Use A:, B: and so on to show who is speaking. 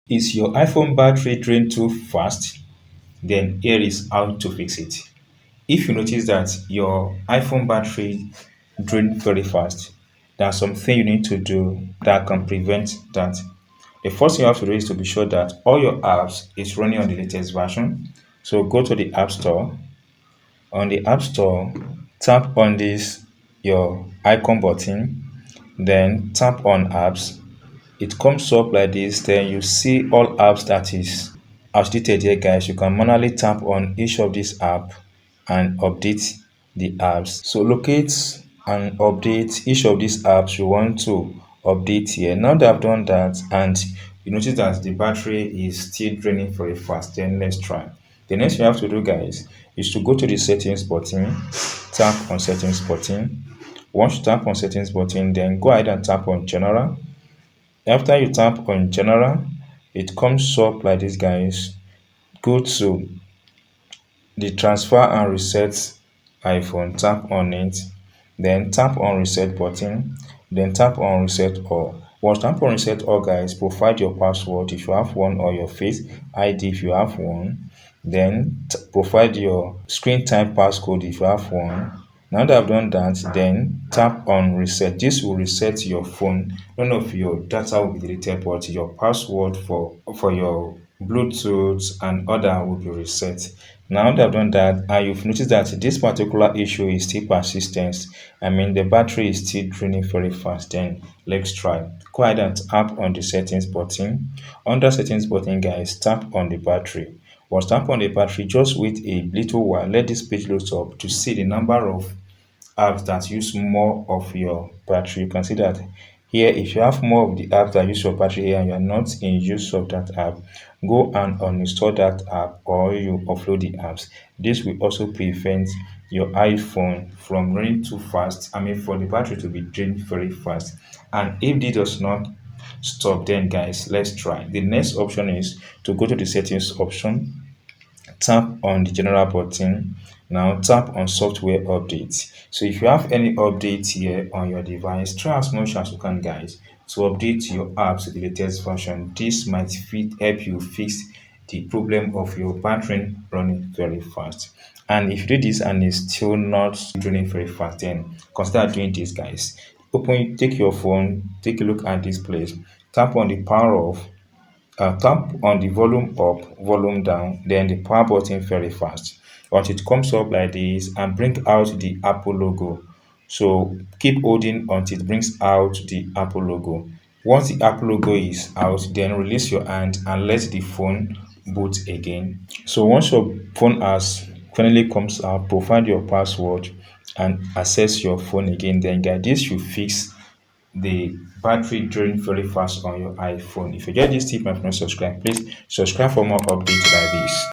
A: Is your iPhone battery drain too fast? Then here is how to fix it. If you notice that your iPhone battery drain very fast, there's something you need to do that can prevent that. The first thing you have to do is to be sure that all your apps is running on the latest version. So go to the App Store. On the App Store, tap on this your icon button, then tap on apps. It comes up like this, then you see all apps that is outdated here, guys. You can manually tap on each of these app and update the apps. So locate and update each of these apps you want to update here. Now that I've done that and you notice that the battery is still draining very fast, then let's try. The next thing you have to do, guys, is to go to the settings button, tap on settings button. Once you tap on settings button, then go ahead and tap on general. After you tap on general, it comes up like this, guys. Go to the transfer and reset iPhone, tap on it, then tap on reset button, then tap on reset all. Once tap on reset all, guys, provide your password if you have one or your face ID if you have one, then provide your screen time passcode if you have one. Now that I've done that, then tap on reset. This will reset your phone. None of your data will be deleted, but your password for your Bluetooth and other will be reset. Now that I've done that, and you've noticed that this particular issue is still persistent. I mean, the battery is still draining very fast. Then let's try. Go ahead and tap on the settings button. Under settings button, guys, tap on the battery. Once tap on the battery, just wait a little while. Let this page load up to see the number of apps that use more of your battery. You can see that here, if you have more of the apps that use your battery here and you are not in use of that app, go and uninstall that app or you offload the apps. This will also prevent your iPhone from running too fast. I mean, for the battery to be drained very fast. And if this does not stop, then guys, let's try. The next option is to go to the settings option, tap on the general button. Now tap on software updates. So if you have any updates here on your device, try as much as you can, guys, to update your apps to the latest version. This might help you fix the problem of your battery running very fast. And if you do this and it's still not draining very fast, then consider doing this, guys. Take your phone, take a look at this place, tap on the power off, tap on the volume up, volume down, then the power button very fast until it comes up like this and bring out the Apple logo. So keep holding until it brings out the Apple logo. Once the Apple logo is out, then release your hand and let the phone boot again. So once your phone has finally comes out, provide your password and access your phone again. Then guys, this should fix the battery drain very fast on your iPhone. If you get this tip and if you not subscribe, please subscribe for more updates like this.